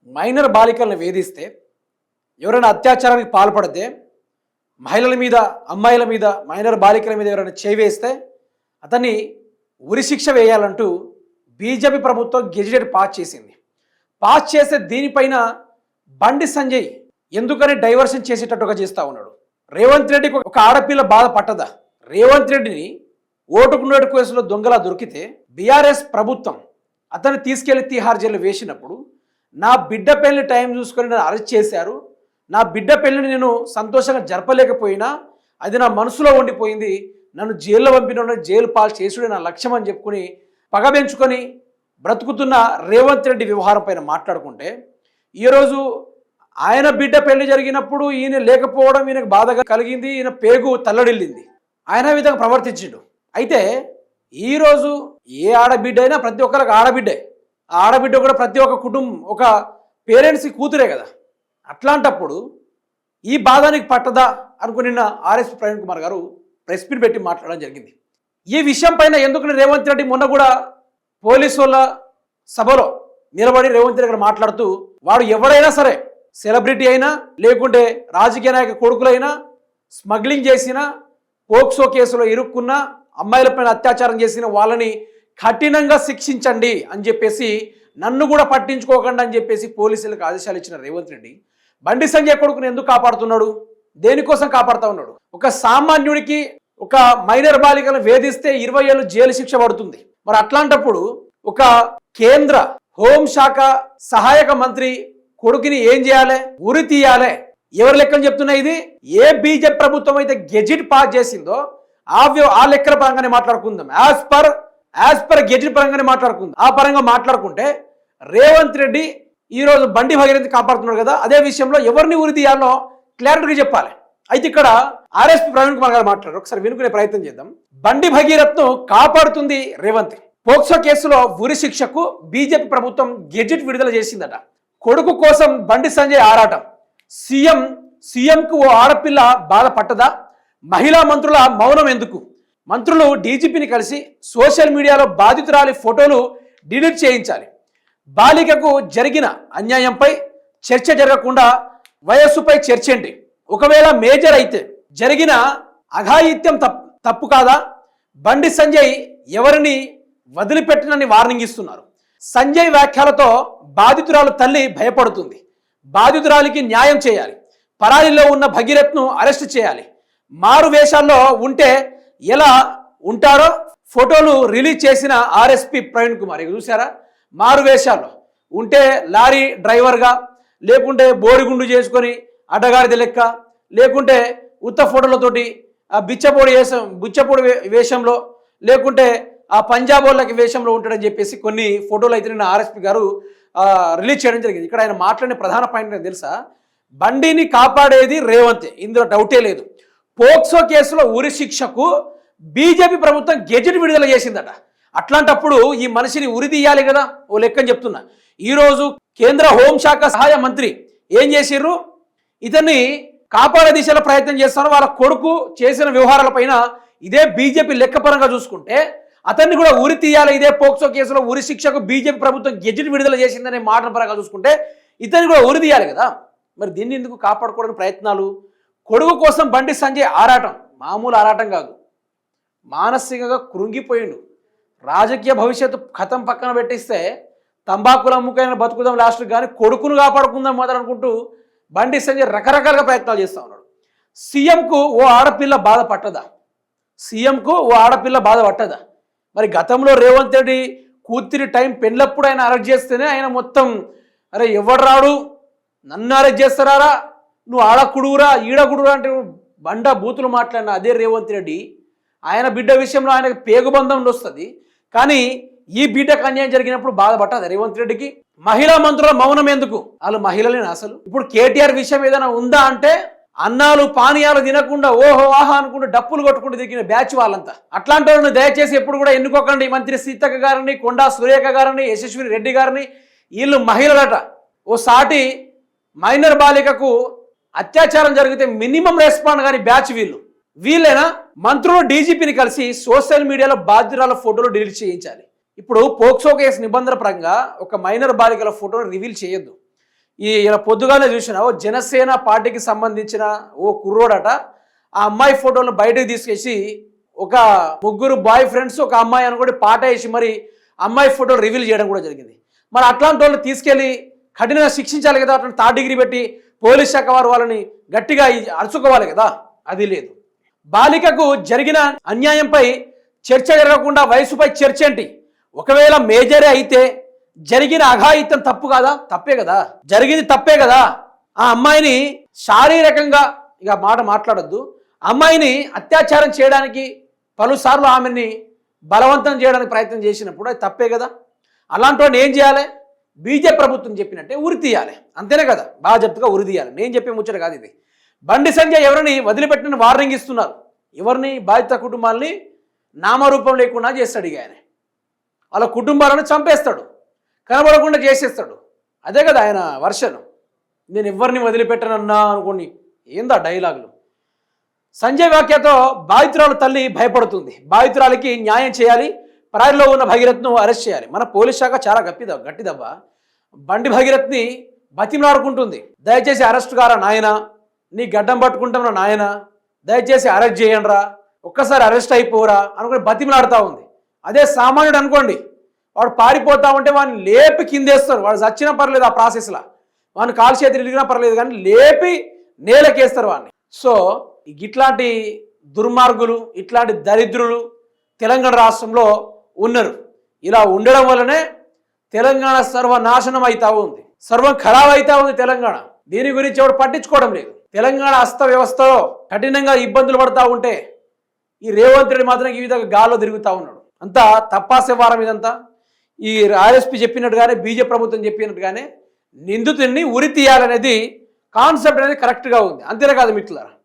Minor బాలికలను వేధిస్తే, ఎవరైనా అత్యాచారానికి పాల్పడితే, మహిళల మీద, అమ్మాయిల మీద, మైనర్ బాలికల మీద ఎవరైనా చేవేస్తే అతన్ని ఉరిశిక్ష వేయాలంటూ బీజేపీ ప్రభుత్వం గెజిటెడ్ పాస్ చేసింది. పాస్ చేస్తే దీనిపైన బండి సంజయ్ ఎందుకని డైవర్షన్ చేసేటట్టుగా చేస్తూ ఉన్నాడు. రేవంత్ రెడ్డికి ఒక ఆడపిల్ల బాధ పట్టదా? రేవంత్ రెడ్డిని ఓటుకు నోటు కేసులో దొంగలా దొరికితే బీఆర్ఎస్ ప్రభుత్వం అతన్ని తీసుకెళ్లి తిహార్ జైలు వేసినప్పుడు నా బిడ్డ పెళ్లి టైం చూసుకొని నన్ను అరెస్ట్ చేశారు, నా బిడ్డ పెళ్లిని నేను సంతోషంగా జరపలేకపోయినా అది నా మనసులో ఉండిపోయింది, నన్ను జైల్లో పంపిన జైలు పాలు చేసుడే నా లక్ష్యం అని చెప్పుకొని పగబెంచుకొని బ్రతుకుతున్న రేవంత్ రెడ్డి వ్యవహారం పైన మాట్లాడుకుంటే, ఈరోజు ఆయన బిడ్డ పెళ్లి జరిగినప్పుడు ఈయన లేకపోవడం ఈయనకు బాధగా కలిగింది, ఈయన పేగు తల్లడిల్లింది, ఆయన విధంగా ప్రవర్తించిండు. అయితే ఈరోజు ఏ ఆడబిడ్డ అయినా ప్రతి ఒక్కరికి ఆడబిడ్డే, ఆ ఆడబిడ్డ కూడా ప్రతి ఒక్క కుటుంబం ఒక పేరెంట్స్కి కూతురే కదా. అట్లాంటప్పుడు ఈ బాధ నీకు పట్టదా అనుకుని నిన్న ఆర్ఎస్ ప్రవీణ్ కుమార్ గారు ప్రెస్ మీట్ పెట్టి మాట్లాడడం జరిగింది. ఈ విషయం పైన ఎందుకని రేవంత్ రెడ్డి మొన్న కూడా పోలీసు వాళ్ళ సభలో నిలబడి రేవంత్ రెడ్డి గారు మాట్లాడుతూ, వాడు ఎవరైనా సరే సెలబ్రిటీ అయినా లేకుంటే రాజకీయ నాయక కొడుకులైనా స్మగ్లింగ్ చేసిన, పోక్సో కేసులో ఇరుక్కున్న, అమ్మాయిలపైన అత్యాచారం చేసిన వాళ్ళని కఠినంగా శిక్షించండి అని చెప్పేసి, నన్ను కూడా పట్టించుకోకండి అని చెప్పేసి పోలీసులకు ఆదేశాలు ఇచ్చిన రేవంత్ రెడ్డి బండి సంజయ్ కొడుకుని ఎందుకు కాపాడుతున్నాడు? దేనికోసం కాపాడుతూ ఉన్నాడు? ఒక సామాన్యుడికి ఒక మైనర్ బాలికను వేధిస్తే 20 ఏళ్ళు జైలు శిక్ష పడుతుంది. మరి అట్లాంటప్పుడు ఒక కేంద్ర హోంశాఖ సహాయక మంత్రి కొడుకుని ఏం చేయాలి? ఉరి తీయాలి. ఎవరి లెక్కలు చెప్తున్నా? ఇది ఏ బీజేపీ ప్రభుత్వం అయితే గెజిట్ పాస్ చేసిందో ఆ లెక్కల పరంగానే మాట్లాడుకుందాం. యాజ్ పర్ గెజిట్ పరంగానే మాట్లాడుకుందాం. ఆ పరంగా మాట్లాడుకుంటే రేవంత్ రెడ్డి ఈరోజు బండి భగీరథ్ కాపాడుతున్నాడు కదా, అదే విషయంలో ఎవరిని ఉరి తీయాలో క్లారిటీగా చెప్పాలి. అయితే ఇక్కడ ఆర్ఎస్పీ ప్రవీణ్ కుమార్ గారు మాట్లాడారు, ఒకసారి వినుకునే ప్రయత్నం చేద్దాం. బండి భగీరథ్ను కాపాడుతుంది రేవంత్. పోక్సో కేసులో ఉరి శిక్షకు బీజేపీ ప్రభుత్వం గెజిట్ విడుదల చేసిందట. కొడుకు కోసం బండి సంజయ్ ఆరాటం. సీఎంకు ఓ ఆడపిల్ల బాధ పట్టదా? మహిళా మంత్రుల మౌనం ఎందుకు? మంత్రులు డీజీపీని కలిసి సోషల్ మీడియాలో బాధితురాలి ఫోటోలు డిలీట్ చేయించాలి. బాలికకు జరిగిన అన్యాయంపై చర్చ జరగకుండా వయస్సుపై చర్చండి. ఒకవేళ మేజర్ అయితే జరిగిన అఘాయిత్యం తప్పు కాదా? బండి సంజయ్ ఎవరిని వదిలిపెట్టనని వార్నింగ్ ఇస్తున్నారు. సంజయ్ వ్యాఖ్యలతో బాధితురాలు తల్లి భయపడుతుంది. బాధితురాలికి న్యాయం చేయాలి. పరారీలో ఉన్న భగీరథ్ను అరెస్ట్ చేయాలి. మారు వేషాల్లో ఉంటే ఎలా ఉంటారో ఫోటోలు రిలీజ్ చేసిన ఆర్ఎస్పీ ప్రవీణ్ కుమార్. ఇక చూసారా? మారు వేషాల్లో ఉంటే లారీ డ్రైవర్గా, లేకుంటే బోడిగుండు చేసుకొని అడ్డగాడిద లెక్క, లేకుంటే ఉత్త ఫోటోలతోటి ఆ బిచ్చపొడి వేషంలో, లేకుంటే ఆ పంజాబ్ వాళ్ళకి వేషంలో ఉంటాడని చెప్పేసి కొన్ని ఫోటోలు అయితే నిన్న ఆర్ఎస్పీ గారు రిలీజ్ చేయడం జరిగింది. ఇక్కడ ఆయన మాట్లాడిన ప్రధాన పాయింట్ ఏంటో తెలుసా? బండిని కాపాడేది రేవంత్, ఇందులో డౌటే లేదు. పోక్సో కేసులో ఉరి శిక్షకు బీజేపీ ప్రభుత్వం గెజిట్ విడుదల చేసిందట. అట్లాంటప్పుడు ఈ మనిషిని ఉరి తీయాలి కదా, ఓ లెక్కని చెప్తున్నా. ఈరోజు కేంద్ర హోంశాఖ సహాయ మంత్రి ఏం చేసిర్రు? ఇతన్ని కాపాడే దిశలో ప్రయత్నం చేస్తాను. వాళ్ళ కొడుకు చేసిన వ్యవహారాలపైన ఇదే బీజేపీ లెక్కపరంగా చూసుకుంటే అతన్ని కూడా ఉరి తీయాలి. ఇదే పోక్సో కేసులో ఉరి శిక్షకు బీజేపీ ప్రభుత్వం గెజిట్ విడుదల చేసిందనే మాటల పరంగా చూసుకుంటే ఇతన్ని కూడా ఉరి తీయాలి కదా. మరి దీన్ని ఎందుకు కాపాడుకోవడానికి ప్రయత్నాలు? కొడుకు కోసం బండి సంజయ్ ఆరాటం మామూలు ఆరాటం కాదు, మానసికంగా కృంగిపోయిండు. రాజకీయ భవిష్యత్తు కథం పక్కన పెట్టిస్తే తంబాకుల అమ్ముకైనా బతుకుదాం లాస్ట్, కానీ కొడుకును కాపాడుకుందాం మొదలు అనుకుంటూ బండి సంజయ్ రకరకాలుగా ప్రయత్నాలు చేస్తూ ఉన్నాడు. సీఎంకు ఓ ఆడపిల్ల బాధ పట్టదా? మరి గతంలో రేవంత్ రెడ్డి కూతురి టైం పెళ్ళప్పుడు ఆయన అరెస్ట్ చేస్తేనే ఆయన మొత్తం అరే ఎవడు రాడు, నన్ను అరెస్ట్ చేస్తారా, నువ్వు ఆడకుడువురా ఈడకుడురా అంటే బండ బూతులు మాట్లాడిన అదే రేవంత్ రెడ్డి ఆయన బిడ్డ విషయంలో ఆయనకు పేగుబంధం వస్తుంది. కానీ ఈ బిడ్డకు అన్యాయం జరిగినప్పుడు బాధపట్టదు రేవంత్ రెడ్డికి. మహిళా మంత్రుల మౌనం ఎందుకు? వాళ్ళు మహిళలేనా అసలు? ఇప్పుడు కేటీఆర్ విషయం ఏదైనా ఉందా అంటే అన్నాలు పానీయాలు తినకుండా ఓహో ఆహా అనుకుంటూ డప్పులు కొట్టుకుంటూ దిగిన బ్యాచ్ వాళ్ళంతా. అట్లాంటి వాళ్ళని దయచేసి ఎప్పుడు కూడా ఎన్నుకోకండి. మంత్రి సీతక్క గారిని, కొండా సురేఖ గారిని, యశస్విని రెడ్డి గారిని. వీళ్ళు మహిళలట. ఓ సాటి మైనర్ బాలికకు అత్యాచారం జరిగితే మినిమం రెస్పాండ్ కానీ బ్యాచ్ వీళ్ళేనా? మంత్రులు డీజీపీని కలిసి సోషల్ మీడియాలో బాధితురాల ఫోటోలు డిలీట్ చేయించాలి. ఇప్పుడు పోక్సో కేసు నిబంధన పరంగా ఒక మైనర్ బాలికల ఫోటోను రివీల్ చేయొద్దు. ఇలా పొద్దుగానే చూసిన ఓ జనసేన పార్టీకి సంబంధించిన ఓ కుర్రోడట ఆ అమ్మాయి ఫోటోలను బయటకు తీసుకేసి ఒక ముగ్గురు బాయ్ ఫ్రెండ్స్ ఒక అమ్మాయి అని కూడా పాట వేసి మరి అమ్మాయి ఫోటోలు రివీల్ చేయడం కూడా జరిగింది. మరి అట్లాంటి వాళ్ళు తీసుకెళ్ళి కఠినంగా శిక్షించాలి కదా, అట్లా థర్డ్ డిగ్రీ పెట్టి పోలీస్ శాఖ వారు వాళ్ళని గట్టిగా అరుచుకోవాలి కదా, అది లేదు. బాలికకు జరిగిన అన్యాయంపై చర్చ జరగకుండా వయసుపై చర్చ ఏంటి? ఒకవేళ మేజరే అయితే జరిగిన అఘాయిత్యం తప్పు కాదా? తప్పే కదా, జరిగింది తప్పే కదా. ఆ అమ్మాయిని శారీరకంగా ఇక మాట మాట్లాడొద్దు, అమ్మాయిని అత్యాచారం చేయడానికి పలుసార్లు ఆమెని బలవంతం చేయడానికి ప్రయత్నం చేసినప్పుడు అది తప్పే కదా. అలాంటి వాడిని ఏం చేయాలి? బీజేపీ ప్రభుత్వం చెప్పినట్టే ఉరి తీయాలి, అంతేనే కదా, బాగా చెప్తుగా ఉరి తీయాలి. నేను చెప్పే ముచ్చట కాదు ఇది. బండి సంజయ్ ఎవరిని వదిలిపెట్టిన వార్నింగ్ ఇస్తున్నారు. ఎవరిని? బాధిత కుటుంబాలని నామరూపం లేకుండా చేస్తాడు. ఇక ఆయన వాళ్ళ కుటుంబాలను చంపేస్తాడు, కనబడకుండా చేసేస్తాడు. అదే కదా ఆయన వర్షన్. నేను ఎవరిని వదిలిపెట్టనన్నా అనుకోండి, ఏందా డైలాగులు. సంజయ్ వ్యాఖ్యతో బాధితురాలు తల్లి భయపడుతుంది. బాధితురాలికి న్యాయం చేయాలి, పరారిలో ఉన్న భగీరథ్ను అరెస్ట్ చేయాలి. మన పోలీస్ శాఖ చాలా గట్టిదబ్బా. బండి భగీరథ్ని బతిమలాడుకుంటుంది, దయచేసి అరెస్ట్ కారా నాయన, నీ గడ్డం పట్టుకుంటాం నాయన, దయచేసి అరెస్ట్ చేయండిరా, ఒక్కసారి అరెస్ట్ అయిపోరా అనుకుని బతిమలాడుతూ ఉంది. అదే సామాన్యుడు అనుకోండి, వాడు పారిపోతా ఉంటే వాడిని లేపి కిందేస్తారు. వాడు చచ్చినా పర్లేదు, ఆ ప్రాసెస్లో వాడిని కాలు చేతులు ఇరిగినా పర్లేదు, కానీ లేపి నేలకేస్తారు వాడిని. సో ఇట్లాంటి దుర్మార్గులు, ఇట్లాంటి దరిద్రులు తెలంగాణ రాష్ట్రంలో ఉన్నారు. ఇలా ఉండడం వల్లనే తెలంగాణ సర్వనాశనం అవుతా ఉంది, సర్వం ఖరాబ్ అవుతా ఉంది తెలంగాణ. దీని గురించి ఎవరు పట్టించుకోవడం లేదు. తెలంగాణ అస్త వ్యవస్థలో కఠినంగా ఇబ్బందులు పడతా ఉంటే ఈ రేవంత్ రెడ్డి మాత్రం ఈ విధంగా గాల్లో తిరుగుతూ ఉన్నాడు. అంతా తప్పాసే ఇదంతా. ఈ ఆర్ఎస్పీ చెప్పినట్టుగానే బీజేపీ ప్రభుత్వం చెప్పినట్టుగానే నిందితుడిని ఉరి తీయాలనేది కాన్సెప్ట్ అనేది కరెక్ట్గా ఉంది, అంతేనే కాదు మిత్రులారా.